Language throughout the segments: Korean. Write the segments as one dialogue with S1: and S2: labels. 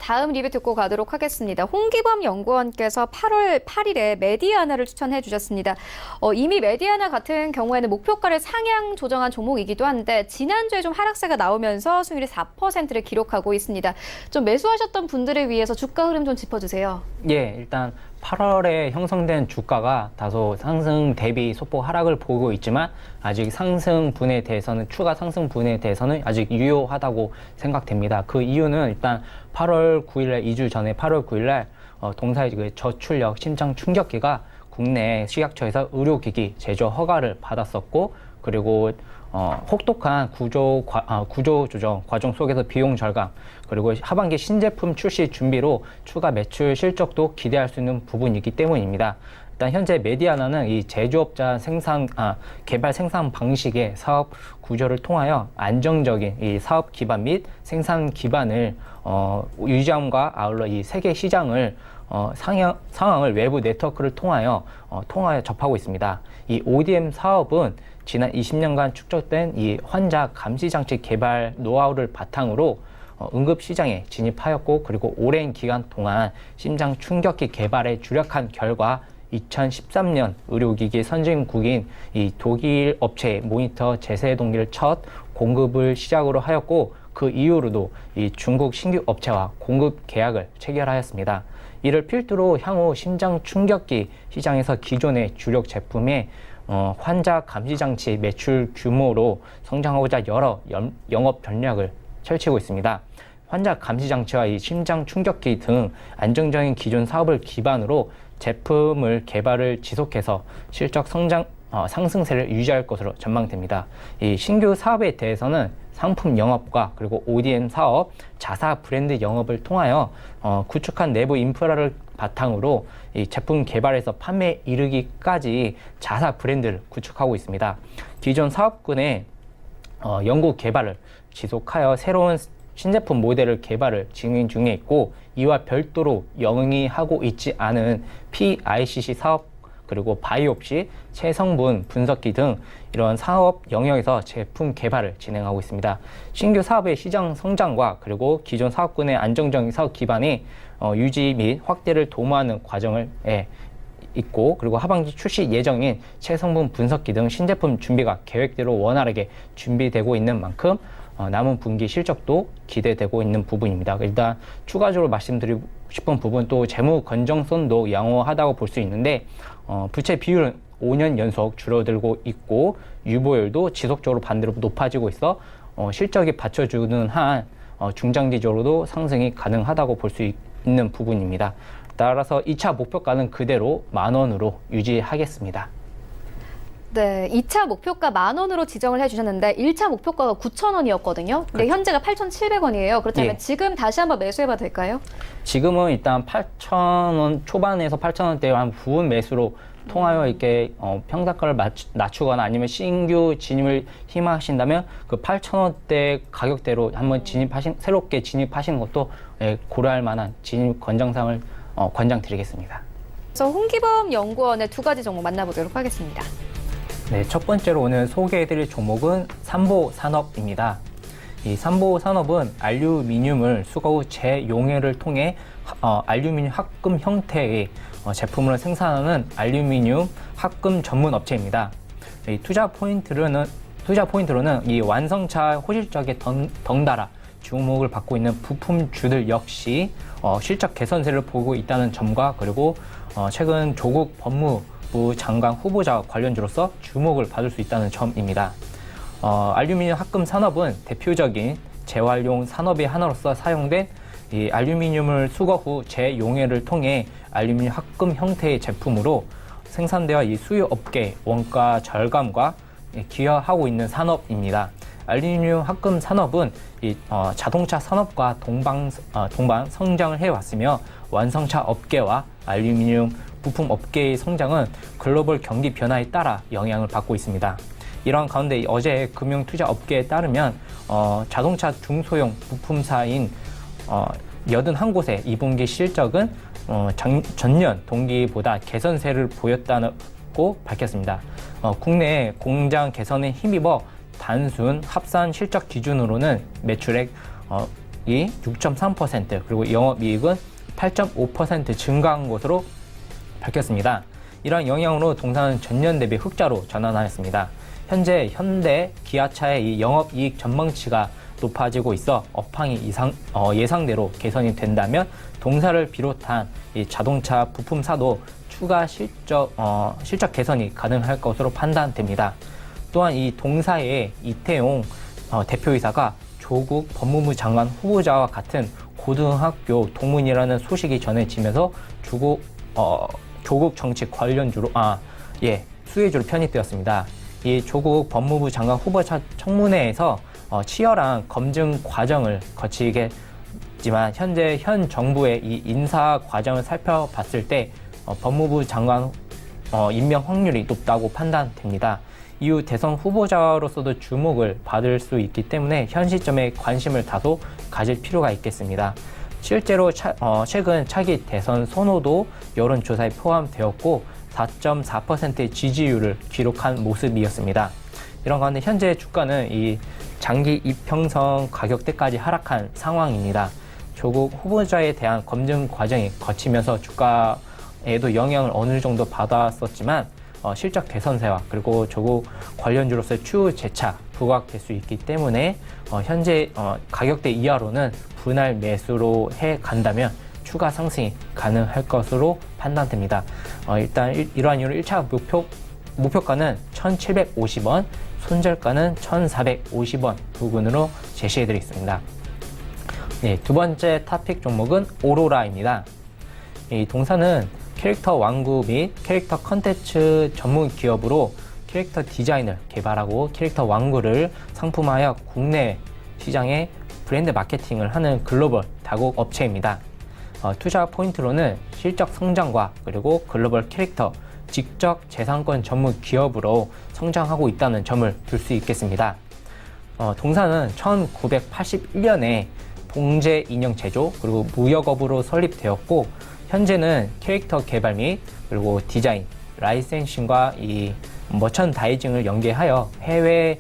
S1: 다음 리뷰 듣고 가도록 하겠습니다. 홍기범 연구원께서 8월 8일에 메디아나를 추천해 주셨습니다. 이미 메디아나 같은 경우에는 목표가를 상향 조정한 종목이기도 한데 지난주에 좀 하락세가 나오면서 수익률이 4%를 기록하고 있습니다. 좀 매수하셨던 분들을 위해서 주가 흐름 좀 짚어주세요.
S2: 예, 일단 8월에 형성된 주가가 다소 상승 대비 소폭 하락을 보이고 있지만 아직 상승분에 대해서는 추가 상승분에 대해서는 아직 유효하다고 생각됩니다. 그 이유는 일단 8월 9일날 2주 전에 8월 9일날 동사의 그 저출력 심장 충격기가 국내 식약처에서 의료기기 제조 허가를 받았었고 그리고 혹독한 구조 조정 과정 속에서 비용 절감 그리고 하반기 신제품 출시 준비로 추가 매출 실적도 기대할 수 있는 부분이기 때문입니다. 일단 현재 메디아나는 이 제조업자 개발 생산 방식의 사업 구조를 통하여 안정적인 이 사업 기반 및 생산 기반을 유지함과 아울러 이 세계 시장을 상황을 외부 네트워크를 통하여 접하고 있습니다. 이 ODM 사업은 지난 20년간 축적된 이 환자 감시 장치 개발 노하우를 바탕으로 응급 시장에 진입하였고 그리고 오랜 기간 동안 심장 충격기 개발에 주력한 결과 2013년 의료기기 선진국인 이 독일 업체 모니터 제세 동기를 첫 공급을 시작으로 하였고 그 이후로도 이 중국 신규 업체와 공급 계약을 체결하였습니다. 이를 필두로 향후 심장 충격기 시장에서 기존의 주력 제품의 환자 감시 장치 매출 규모로 성장하고자 여러 영업 전략을 펼치고 있습니다. 환자 감시 장치와 이 심장 충격기 등 안정적인 기존 사업을 기반으로 제품을 개발을 지속해서 실적 상승세를 유지할 것으로 전망됩니다. 이 신규 사업에 대해서는 상품 영업과 그리고 ODM 사업, 자사 브랜드 영업을 통하여 구축한 내부 인프라를 바탕으로 이 제품 개발에서 판매에 이르기까지 자사 브랜드를 구축하고 있습니다. 기존 사업군의 연구 개발을 지속하여 새로운 신제품 모델을 개발을 진행 중에 있고 이와 별도로 영위하고 있지 않은 PICC 사업 그리고 바이옵시, 체성분 분석기 등 이런 사업 영역에서 제품 개발을 진행하고 있습니다. 신규 사업의 시장 성장과 그리고 기존 사업군의 안정적인 사업 기반이 유지 및 확대를 도모하는 과정을 있고 그리고 하반기 출시 예정인 체성분 분석기 등 신제품 준비가 계획대로 원활하게 준비되고 있는 만큼 남은 분기 실적도 기대되고 있는 부분입니다. 일단 추가적으로 말씀드리고 싶은 부분 또 재무 건전성도 양호하다고 볼 수 있는데 부채 비율은 5년 연속 줄어들고 있고 유보율도 지속적으로 반대로 높아지고 있어 실적이 받쳐주는 한 중장기적으로도 상승이 가능하다고 볼 수 있는 부분입니다. 따라서 2차 목표가는 그대로 10,000원으로 유지하겠습니다.
S1: 네, 2차 목표가 10,000원으로 지정을 해주셨는데 1차 목표가가 9,000원이었거든요. 근데
S2: 그렇죠.
S1: 현재가 8,700원이에요. 그렇다면
S2: 예.
S1: 지금 다시 한번 매수해봐도 될까요?
S2: 지금은 일단 8,000원 초반에서 8,000원대 한 부분 매수로 통하여 이렇게 평단가를 낮추거나 아니면 신규 진입을 희망하신다면 그 8,000원대 가격대로 한번 새롭게 진입하시는 것도 고려할 만한 진입 권장상을 권장드리겠습니다.
S1: 그래서 홍기범 연구원의 두 가지 종목 만나보도록 하겠습니다.
S2: 네, 첫 번째로 오늘 소개해드릴 종목은 삼보산업입니다. 이 삼보산업은 알루미늄을 수거 후 재용해를 통해 알루미늄 합금 형태의 제품을 생산하는 알루미늄 합금 전문 업체입니다. 이 투자 포인트로는 이 완성차 호실적에 덩달아 주목을 받고 있는 부품주들 역시 실적 개선세를 보이고 있다는 점과 그리고 최근 조국 법무부 장관 후보자 관련주로서 주목을 받을 수 있다는 점입니다. 알루미늄 합금 산업은 대표적인 재활용 산업의 하나로서 사용된 이 알루미늄을 수거 후 재용해를 통해 알루미늄 합금 형태의 제품으로 생산되어 이 수요 업계 원가 절감과 기여하고 있는 산업입니다. 알루미늄 합금 산업은 이 자동차 산업과 동반 성장을 해왔으며 완성차 업계와 알루미늄 부품 업계의 성장은 글로벌 경기 변화에 따라 영향을 받고 있습니다. 이러한 가운데 어제 금융투자 업계에 따르면 자동차 중소형 부품사인 81곳의 2분기 실적은 전년 동기보다 개선세를 보였다고 밝혔습니다. 국내 공장 개선에 힘입어 단순 합산 실적 기준으로는 매출액 6.3% 그리고 영업이익은 8.5% 증가한 것으로 밝혔습니다. 이러한 영향으로 동사는 전년 대비 흑자로 전환하였습니다. 현재 현대 기아차의 이 영업이익 전망치가 높아지고 있어 업황이 예상대로 개선이 된다면 동사를 비롯한 이 자동차 부품사도 추가 실적 개선이 가능할 것으로 판단됩니다. 또한 이 동사의 이태용 대표이사가 조국 법무부 장관 후보자와 같은 고등학교 동문이라는 소식이 전해지면서 조국 정치 관련주로 수혜주로 편입되었습니다. 이 조국 법무부 장관 후보자 청문회에서 치열한 검증 과정을 거치겠지만 현재 현 정부의 이 인사 과정을 살펴봤을 때 법무부 장관 임명 확률이 높다고 판단됩니다. 이후 대선 후보자로서도 주목을 받을 수 있기 때문에 현 시점에 관심을 다소 가질 필요가 있겠습니다. 실제로 최근 차기 대선 선호도 여론조사에 포함되었고 4.4%의 지지율을 기록한 모습이었습니다. 이런 가운데 현재 주가는 이 장기 이평선 가격대까지 하락한 상황입니다. 조국 후보자에 대한 검증 과정이 거치면서 주가에도 영향을 어느 정도 받았었지만 실적 개선세와 그리고 조국 관련주로서의 추후 재차 부각될 수 있기 때문에 현재 가격대 이하로는 분할 매수로 해 간다면 추가 상승이 가능할 것으로 판단됩니다. 일단 이러한 이유로 1차 목표가는 1,750원, 손절가는 1,450원 부근으로 제시해드리겠습니다. 네, 두 번째 토픽 종목은 오로라입니다. 이 동사는 캐릭터 완구 및 캐릭터 컨텐츠 전문 기업으로 캐릭터 디자인을 개발하고 캐릭터 완구를 상품화하여 국내 시장에 브랜드 마케팅을 하는 글로벌 다국 업체입니다. 투자 포인트로는 실적 성장과 그리고 글로벌 캐릭터 직접 재산권 전문 기업으로 성장하고 있다는 점을 들 수 있겠습니다. 동사는 1981년에 봉제 인형 제조 그리고 무역업으로 설립되었고 현재는 캐릭터 개발 및 그리고 디자인, 라이센싱과 이 머천다이징을 연계하여 해외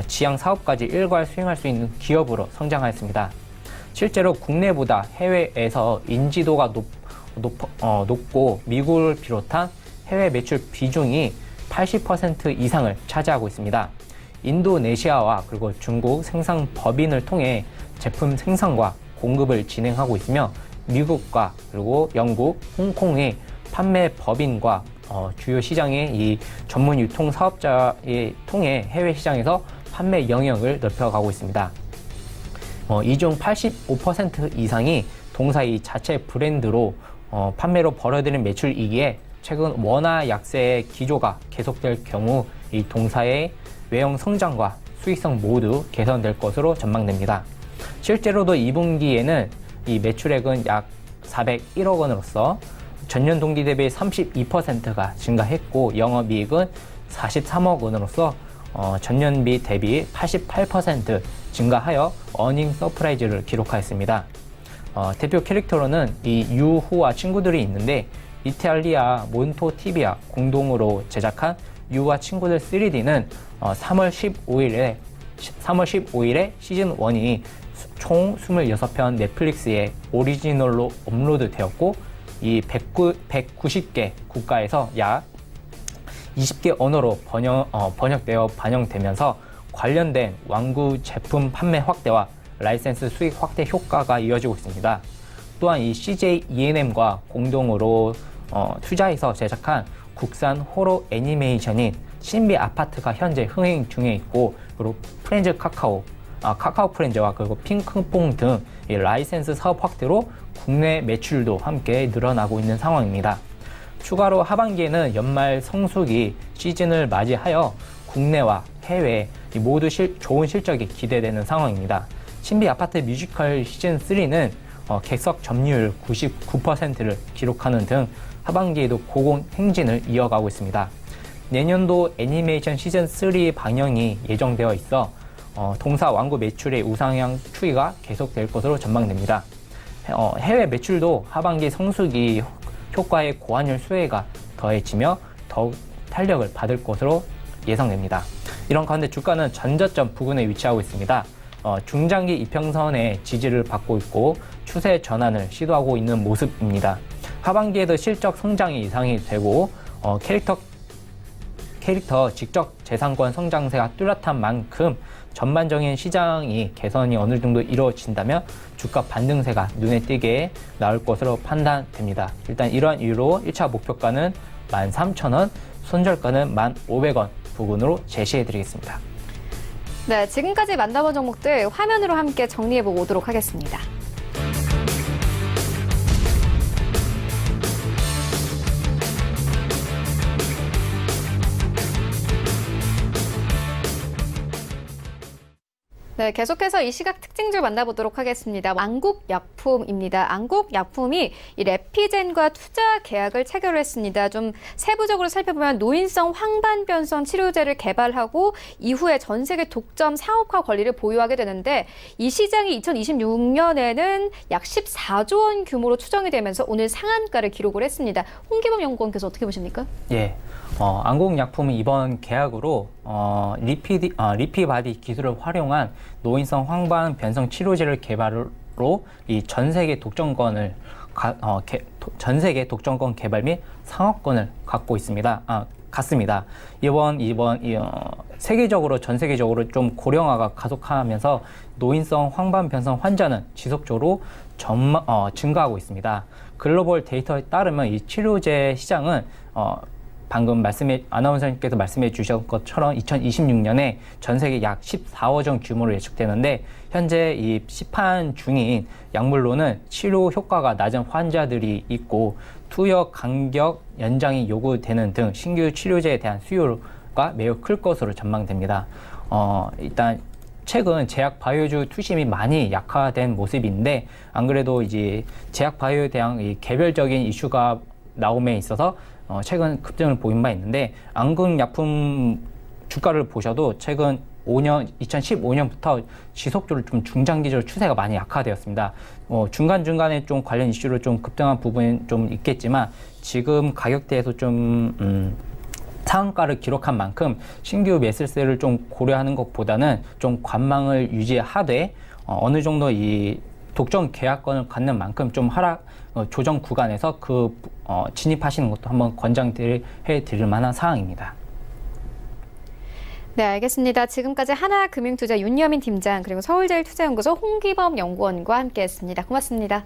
S2: 지향 사업까지 일괄 수행할 수 있는 기업으로 성장하였습니다. 실제로 국내보다 해외에서 인지도가 높고 미국을 비롯한 해외 매출 비중이 80% 이상을 차지하고 있습니다. 인도네시아와 그리고 중국 생산 법인을 통해 제품 생산과 공급을 진행하고 있으며 미국과 그리고 영국, 홍콩의 판매 법인과 주요 시장의 이 전문 유통 사업자에 통해 해외 시장에서 판매 영역을 넓혀가고 있습니다. 이 중 85% 이상이 동사의 자체 브랜드로 판매로 벌어들인 매출이기에 최근 원화 약세의 기조가 계속될 경우 이 동사의 외형 성장과 수익성 모두 개선될 것으로 전망됩니다. 실제로도 2분기에는 이 매출액은 약 401억 원으로서 전년 동기 대비 32%가 증가했고 영업이익은 43억 원으로서 전년비 대비 88% 증가하여 어닝 서프라이즈를 기록하였습니다. 대표 캐릭터로는 이 유후와 친구들이 있는데 이탈리아 몬토티비아 공동으로 제작한 유와 친구들 3D는 3월 15일에 시즌 1이 총 26편 넷플릭스에 오리지널로 업로드 되었고 이 190개 국가에서 약 20개 언어로 번역되어 반영되면서 관련된 완구 제품 판매 확대와 라이센스 수익 확대 효과가 이어지고 있습니다. 또한 이 CJ E&M과 공동으로 투자해서 제작한 국산 호러 애니메이션인 신비 아파트가 현재 흥행 중에 있고 그리고 프렌즈 카카오 프렌즈와 그리고 핑크퐁 등 이 라이센스 사업 확대로 국내 매출도 함께 늘어나고 있는 상황입니다. 추가로 하반기에는 연말 성수기 시즌을 맞이하여 국내와 해외 모두 좋은 실적이 기대되는 상황입니다. 신비 아파트 뮤지컬 시즌 3는 객석 점유율 99%를 기록하는 등 하반기에도 고공 행진을 이어가고 있습니다. 내년도 애니메이션 시즌 3 방영이 예정되어 있어 동사 완구 매출의 우상향 추이가 계속될 것으로 전망됩니다. 해외 매출도 하반기 성수기 효과의 고환율 수혜가 더해지며 더욱 탄력을 받을 것으로 예상됩니다. 이런 가운데 주가는 전저점 부근에 위치하고 있습니다. 중장기 이평선의 지지를 받고 있고 추세 전환을 시도하고 있는 모습입니다. 하반기에도 실적 성장이 예상이 되고 캐릭터 직접 재산권 성장세가 뚜렷한 만큼 전반적인 시장이 개선이 어느 정도 이루어진다면 주가 반등세가 눈에 띄게 나올 것으로 판단됩니다. 일단 이러한 이유로 1차 목표가는 13,000원, 손절가는 1,500원 부근으로 제시해 드리겠습니다.
S1: 네, 지금까지 만나본 종목들 화면으로 함께 정리해보고 오도록 하겠습니다. 네, 계속해서 이 시각 특징줄 만나보도록 하겠습니다. 안국약품입니다. 안국약품이 이 레피젠과 투자 계약을 체결했습니다. 좀 세부적으로 살펴보면 노인성 황반변성 치료제를 개발하고 이후에 전 세계 독점 상업화 권리를 보유하게 되는데 이 시장이 2026년에는 약 14조 원 규모로 추정이 되면서 오늘 상한가를 기록을 했습니다. 홍기범 연구원께서 어떻게 보십니까?
S2: 예. 안국약품은 이번 계약으로 리피바디 기술을 활용한 노인성 황반 변성 치료제를 개발로 이 전 세계 독점권을 전 세계 독점권 개발 및 상업권을 갖고 있습니다. 같습니다. 세계적으로 전 세계적으로 좀 고령화가 가속하면서 노인성 황반 변성 환자는 지속적으로 증가하고 있습니다. 글로벌 데이터에 따르면 이 치료제 시장은 방금 아나운서님께서 말씀해 주신 것처럼 2026년에 전 세계 약 14억 원 규모로 예측되는데 현재 이 시판 중인 약물로는 치료 효과가 낮은 환자들이 있고 투여 간격 연장이 요구되는 등 신규 치료제에 대한 수요가 매우 클 것으로 전망됩니다. 일단 최근 제약 바이오주 투심이 많이 약화된 모습인데 안 그래도 이제 제약 바이오에 대한 이 개별적인 이슈가 나옴에 있어서 최근 급등을 보인 바 있는데 안국약품 주가를 보셔도 최근 2015년부터 지속적으로 좀 중장기적으로 추세가 많이 약화되었습니다. 중간중간에 좀 관련 이슈로 좀 급등한 부분이 좀 있겠지만 지금 가격대에서 좀 상한가를 기록한 만큼 신규 매수세를 좀 고려하는 것보다는 좀 관망을 유지하되 어느 정도 이 독점 계약권을 갖는 만큼 좀 조정 구간에서 진입하시는 것도 한번 권장해 드릴 만한 사항입니다.
S1: 네, 알겠습니다. 지금까지 하나금융투자 윤여민 팀장 그리고 서울제일투자연구소 홍기범 연구원과 함께했습니다. 고맙습니다.